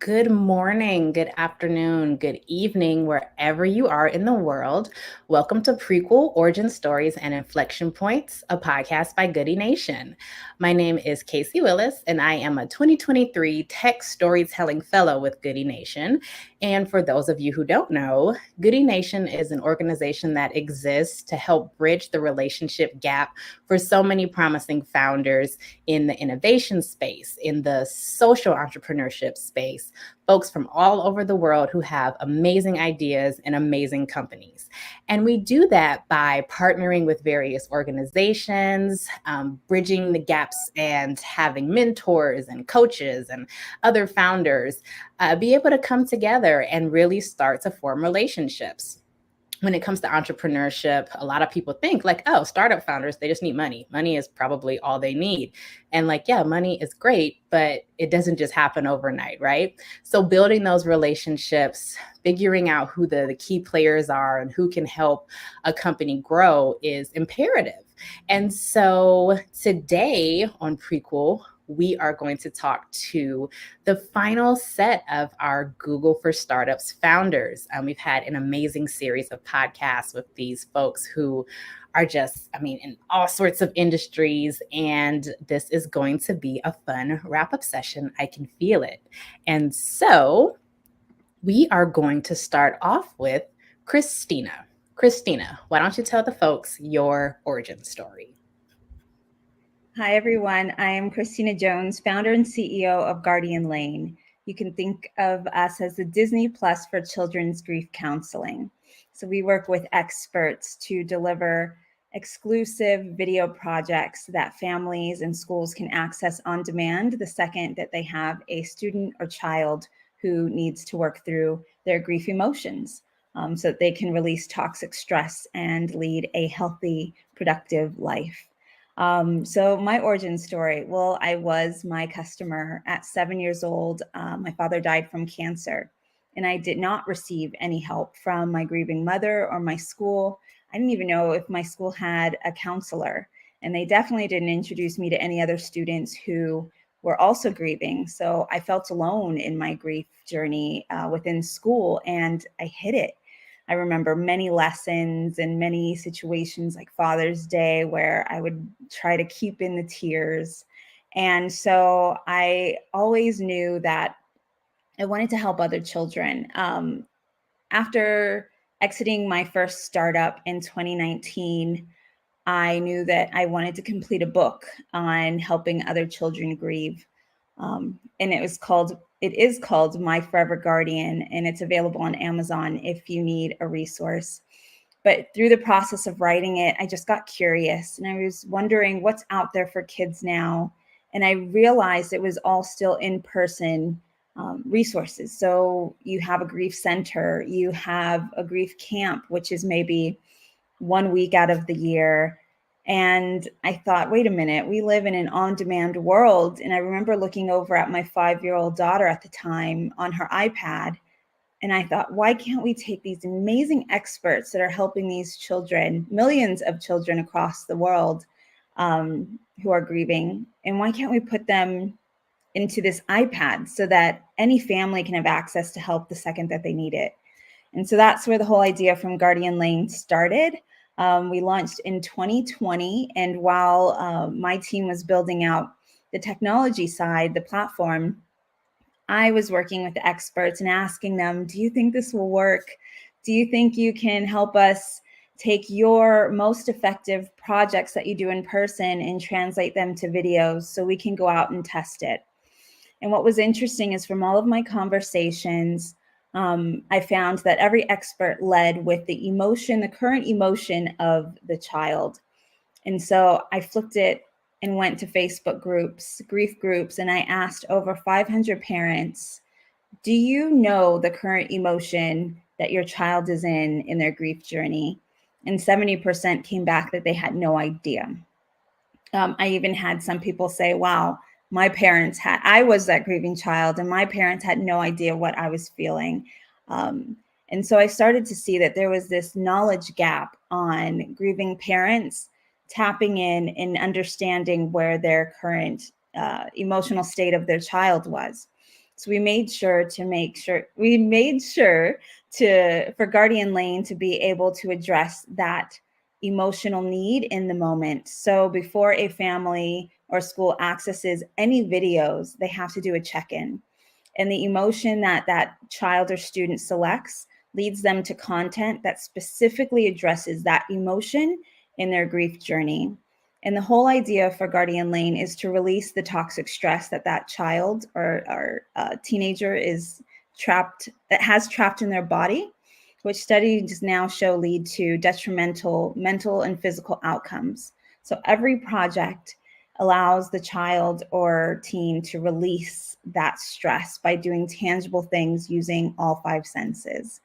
Good morning, good afternoon, good evening, wherever you are in the world. Welcome to Prequel, Origin Stories and Inflection Points, a podcast by Goodie Nation. My name is Casey Willis, and I am a 2023 Tech Storytelling Fellow with Goodie Nation. And for those of you who don't know, Goodie Nation is an organization that exists to help bridge the relationship gap for so many promising founders in the innovation space, in the social entrepreneurship space, folks from all over the world who have amazing ideas and amazing companies. And we do that by partnering with various organizations, bridging the gaps and having mentors and coaches and other founders be able to come together and really start to form relationships. When it comes to entrepreneurship, a lot of people think like, oh, startup founders, they just need money. Money is probably all they need. And like, yeah, money is great, but it doesn't just happen overnight, right? So building those relationships, figuring out who the key players are and who can help a company grow is imperative. And so today on Prequel, we are going to talk to the final set of our Google for Startups founders. We've had an amazing series of podcasts with these folks who are just, in all sorts of industries. And this is going to be a fun wrap-up session. I can feel it. And so we are going to start off with Kristina. Kristina, why don't you tell the folks your origin story? Hi, everyone. I am Kristina Jones, founder and CEO of Guardian Lane. You can think of us as the Disney Plus for children's grief counseling. So we work with experts to deliver exclusive video projects that families and schools can access on demand the second that they have a student or child who needs to work through their grief emotions, so that they can release toxic stress and lead a healthy, productive life. So my origin story, well, I was my customer at 7 years old. My father died from cancer, and I did not receive any help from my grieving mother or my school. I didn't even know if my school had a counselor, and they definitely didn't introduce me to any other students who were also grieving. So I felt alone in my grief journey within school, and I hid it. I remember many lessons and many situations like Father's Day where I would try to keep in the tears. And so I always knew that I wanted to help other children. After exiting my first startup in 2019, I knew that I wanted to complete a book on helping other children grieve. And it is called My Forever Guardian, and it's available on Amazon if you need a resource. But through the process of writing it, I just got curious, and I was wondering what's out there for kids now. And I realized it was all still in-person resources. So you have a grief center, you have a grief camp, which is maybe 1 week out of the year. And I thought, wait a minute, we live in an on-demand world. And I remember looking over at my 5-year-old daughter at the time on her iPad. And I thought, why can't we take these amazing experts that are helping these children, millions of children across the world who are grieving, and why can't we put them into this iPad so that any family can have access to help the second that they need it? And so that's where the whole idea from Guardian Lane started. We launched in 2020. And while my team was building out the technology side, the platform, I was working with the experts and asking them, do you think this will work? Do you think you can help us take your most effective projects that you do in person and translate them to videos so we can go out and test it? And what was interesting is from all of my conversations, I found that every expert led with the emotion, the current emotion of the child. And so I flipped it and went to Facebook groups, grief groups, and I asked over 500 parents, do you know the current emotion that your child is in their grief journey? And 70% came back that they had no idea. I even had some people say, wow, I was that grieving child and my parents had no idea what I was feeling. And so I started to see that there was this knowledge gap on grieving parents tapping in and understanding where their current emotional state of their child was. So we made sure for Guardian Lane to be able to address that emotional need in the moment. So before a family or school accesses any videos, they have to do a check-in. And the emotion that that child or student selects leads them to content that specifically addresses that emotion in their grief journey. And the whole idea for Guardian Lane is to release the toxic stress that that child or teenager has trapped in their body, which studies now show lead to detrimental mental and physical outcomes. So every project allows the child or teen to release that stress by doing tangible things using all five senses.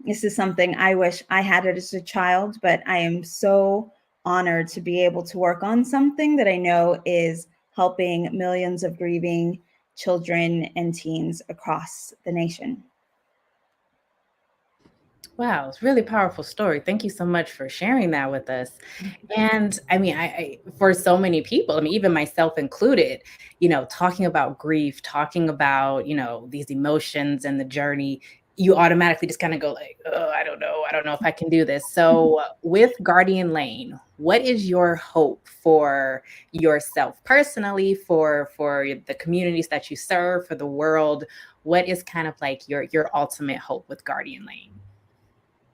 This is something I wish I had it as a child, but I am so honored to be able to work on something that I know is helping millions of grieving children and teens across the nation. Wow, it's a really powerful story. Thank you so much for sharing that with us. And I mean, I for so many people, I mean, even myself included, talking about grief, talking about, these emotions and the journey, you automatically just kind of go like, oh, I don't know if I can do this. So with Guardian Lane, what is your hope for yourself personally, for the communities that you serve, for the world? What is kind of like your ultimate hope with Guardian Lane?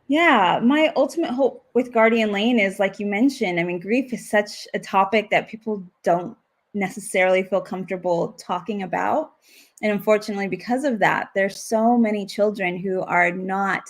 Yeah, my ultimate hope with Guardian Lane is, like you mentioned, I mean, grief is such a topic that people don't necessarily feel comfortable talking about. And unfortunately, because of that, there's so many children who are not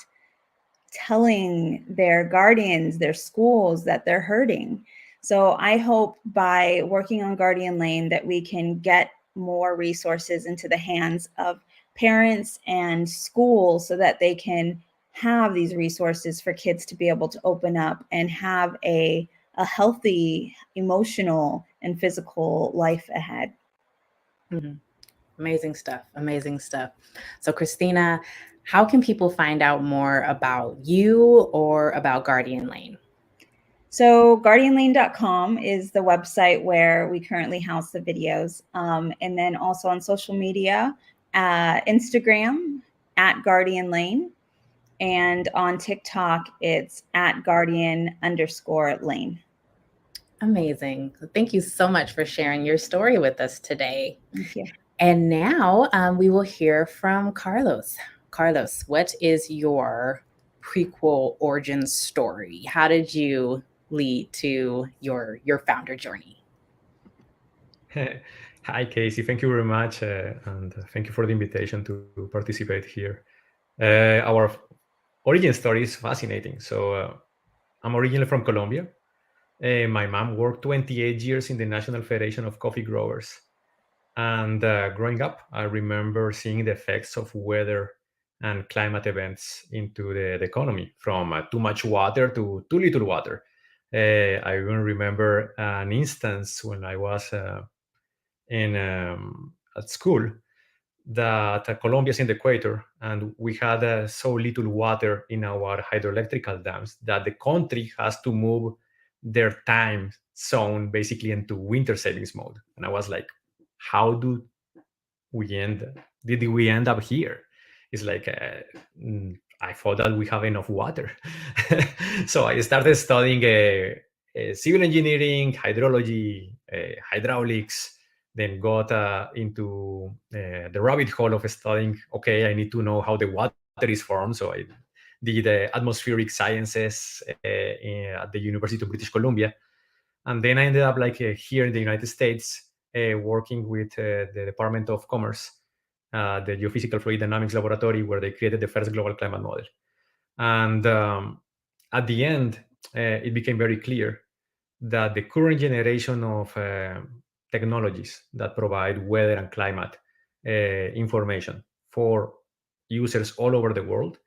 telling their guardians, their schools, that they're hurting. So I hope by working on Guardian Lane that we can get more resources into the hands of parents and schools so that they can have these resources for kids to be able to open up and have a healthy emotional and physical life ahead. Mm-hmm. Amazing stuff. Amazing stuff. So, Kristina, how can people find out more about you or about Guardian Lane? So guardianlane.com is the website where we currently house the videos. And then also on social media, Instagram at Guardian Lane. And on TikTok, it's at Guardian_Lane. Amazing. Thank you so much for sharing your story with us today. Thank you. And now we will hear from Carlos. Carlos, what is your prequel origin story? How did you lead to your founder journey? Hi, Casey. Thank you very much, and thank you for the invitation to participate here. Our origin story is fascinating. So, I'm originally from Colombia. My mom worked 28 years in the National Federation of Coffee Growers. And growing up, I remember seeing the effects of weather and climate events into the economy, from too much water to too little water. I even remember an instance when I was in at school that Colombia is in the equator, and we had so little water in our hydroelectrical dams that the country has to move their time zone basically into winter savings mode. And I was like, how we end did we end up here? It's like I thought that we have enough water. So I started studying civil engineering, hydrology, hydraulics, then got into the rabbit hole of studying, okay, I need to know how the water is formed. So I did atmospheric sciences at the University of British Columbia. And then I ended up here in the United States, working with the Department of Commerce, the Geophysical Fluid Dynamics Laboratory, where they created the first global climate model. And at the end, it became very clear that the current generation of technologies that provide weather and climate information for users all over the world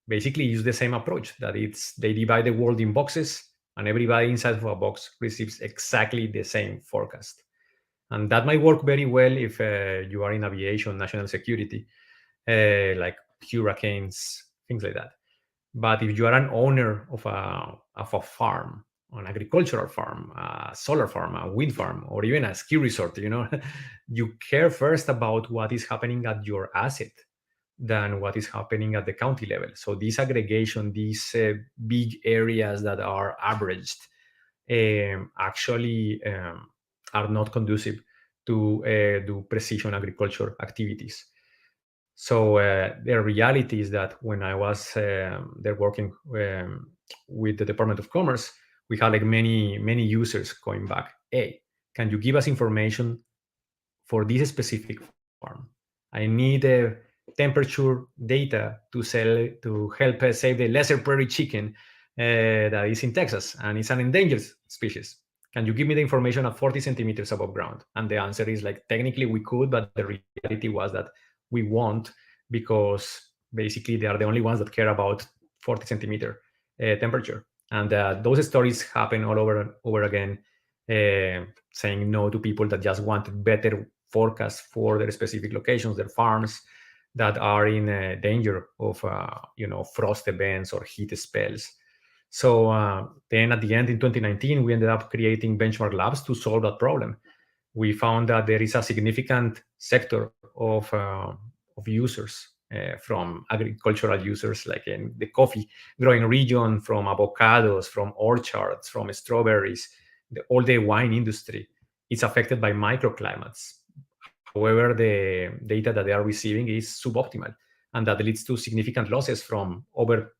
basically use the same approach, that they divide the world in boxes, and everybody inside of a box receives exactly the same forecast. And that might work very well if you are in aviation, national security, like hurricanes, things like that. But if you are an owner of a farm, an agricultural farm, a solar farm, a wind farm, or even a ski resort, you care first about what is happening at your asset than what is happening at the county level. So this aggregation, these big areas that are averaged, actually are not conducive to do precision agriculture activities. So the reality is that when I was there working with the Department of Commerce, we had like many users going back. Hey, can you give us information for this specific farm? I need temperature data to help save the lesser prairie chicken that is in Texas and it's an endangered species. Can you give me the information at 40 centimeters above ground? And the answer is like, technically we could, but the reality was that we won't, because basically they are the only ones that care about 40 centimeter temperature. And those stories happen all over again, saying no to people that just want better forecasts for their specific locations, their farms that are in danger of frost events or heat spells. So then at the end in 2019, we ended up creating benchmark labs to solve that problem. We found that there is a significant sector of users, from agricultural users, like in the coffee growing region, from avocados, from orchards, from strawberries, all the wine industry. It's affected by microclimates. However, the data that they are receiving is suboptimal, and that leads to significant losses from over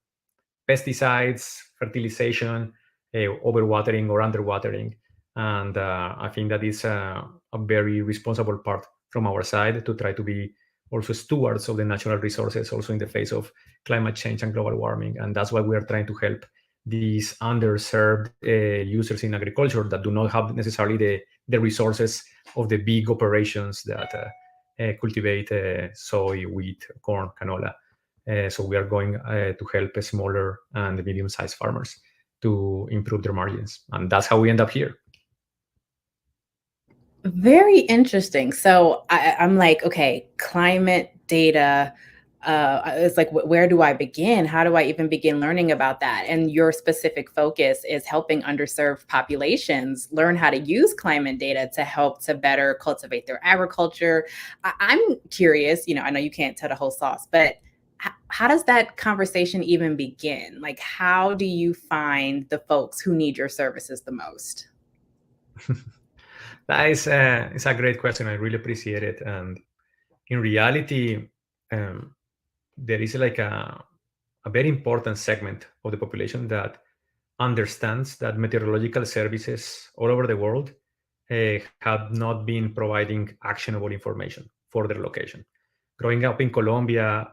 pesticides, fertilization, overwatering or underwatering. And I think that is a very responsible part from our side to try to be also stewards of the natural resources, also in the face of climate change and global warming. And that's why we are trying to help these underserved users in agriculture that do not have necessarily the resources of the big operations that cultivate soy, wheat, corn, canola. So we are going to help smaller and medium-sized farmers to improve their margins. And that's how we end up here. Very interesting. So I'm like, okay, climate data. It's like, where do I begin? How do I even begin learning about that? And your specific focus is helping underserved populations learn how to use climate data to help to better cultivate their agriculture. I'm curious, I know you can't tell the whole sauce, but how does that conversation even begin? Like, how do you find the folks who need your services the most? That is it's a great question. I really appreciate it. And in reality, there is like a very important segment of the population that understands that meteorological services all over the world have not been providing actionable information for their location. Growing up in Colombia,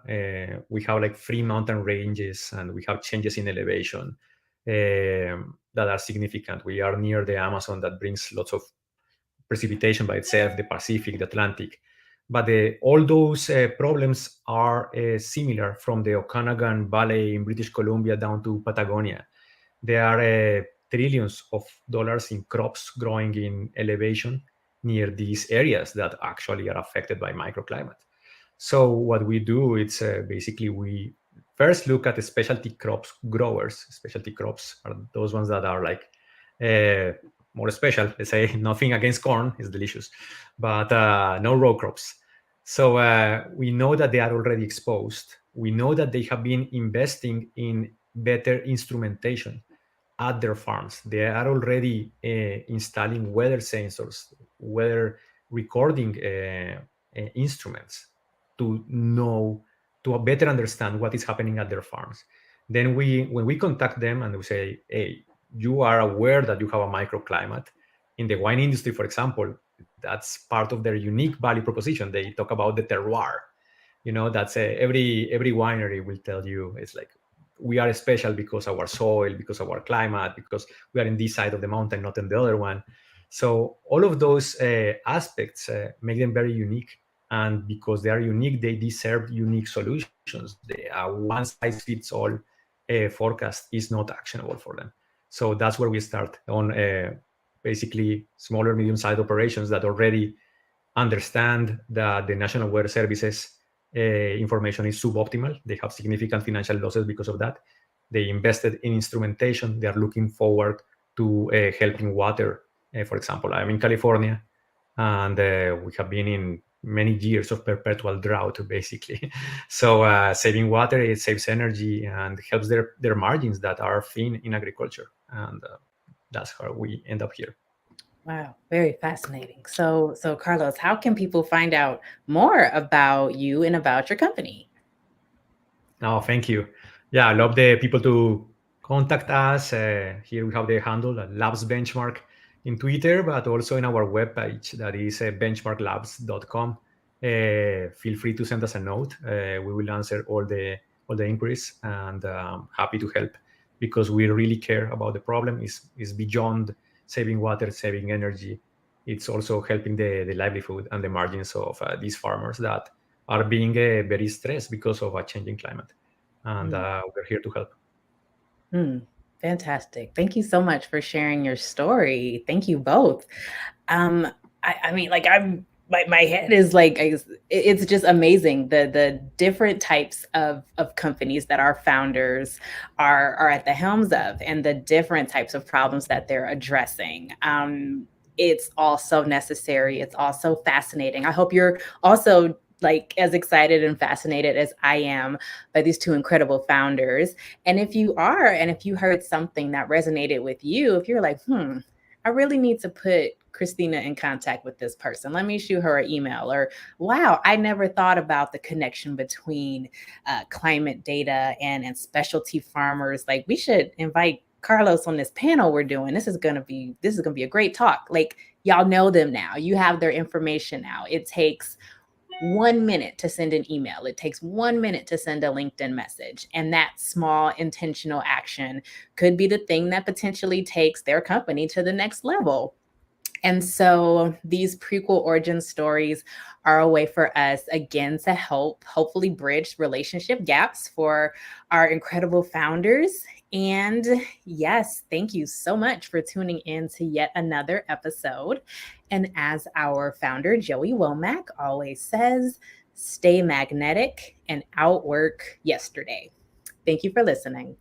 we have like free mountain ranges and we have changes in elevation that are significant. We are near the Amazon that brings lots of precipitation by itself, the Pacific, the Atlantic. But all those problems are similar from the Okanagan Valley in British Columbia down to Patagonia. There are trillions of dollars in crops growing in elevation near these areas that actually are affected by microclimate. So what we do is basically we first look at the specialty crops growers. Specialty crops are those ones that are like more special. Let's say nothing against corn, it's delicious, but no row crops. So we know that they are already exposed. We know that they have been investing in better instrumentation at their farms. They are already installing weather sensors, weather recording instruments to better understand what is happening at their farms. Then when we contact them and we say, hey, you are aware that you have a microclimate. In the wine industry, for example, that's part of their unique value proposition. They talk about the terroir. That's every winery will tell you, it's like, we are special because our soil, because our climate, because we are in this side of the mountain, not in the other one. So all of those aspects make them very unique. And because they are unique, they deserve unique solutions. The one-size-fits-all forecast is not actionable for them. So that's where we start on basically smaller, medium-sized operations that already understand that the National Weather Services information is suboptimal. They have significant financial losses because of that. They invested in instrumentation. They are looking forward to helping water. For example, I'm in California, and we have been in many years of perpetual drought, basically. So saving water, it saves energy and helps their margins that are thin in agriculture, and that's how we end up here. Wow, very fascinating. So Carlos, how can people find out more about you and about your company? Oh, thank you. Yeah, I love the people to contact us. Here we have the handle Labs Benchmark in Twitter, but also in our webpage that is benchmarklabs.com. Feel free to send us a note. We will answer all the inquiries, and happy to help, because we really care about the problem. Is beyond saving water, saving energy. It's also helping the livelihood and the margins of these farmers that are being very stressed because of a changing climate, and we're here to help. Mm, fantastic. Thank you so much for sharing your story. Thank you both. Um, I mean, like my head is like it's just amazing the different types of companies that our founders are at the helms of, and the different types of problems that they're addressing. It's also necessary. It's also fascinating. I hope you're also like as excited and fascinated as I am by these two incredible founders. And if you are, and if you heard something that resonated with you, if you're like, I really need to put Kristina in contact with this person. Let me shoot her an email. Or, wow, I never thought about the connection between climate data and specialty farmers. Like, we should invite Carlos on this panel we're doing. This is gonna be a great talk. Like, y'all know them now. You have their information now. It takes 1 minute to send an email. It takes 1 minute to send a LinkedIn message. And that small intentional action could be the thing that potentially takes their company to the next level. And so these prequel origin stories are a way for us, again, to help hopefully bridge relationship gaps for our incredible founders. And yes, thank you so much for tuning in to yet another episode. And as our founder, Joey Womack, always says, stay magnetic and outwork yesterday. Thank you for listening.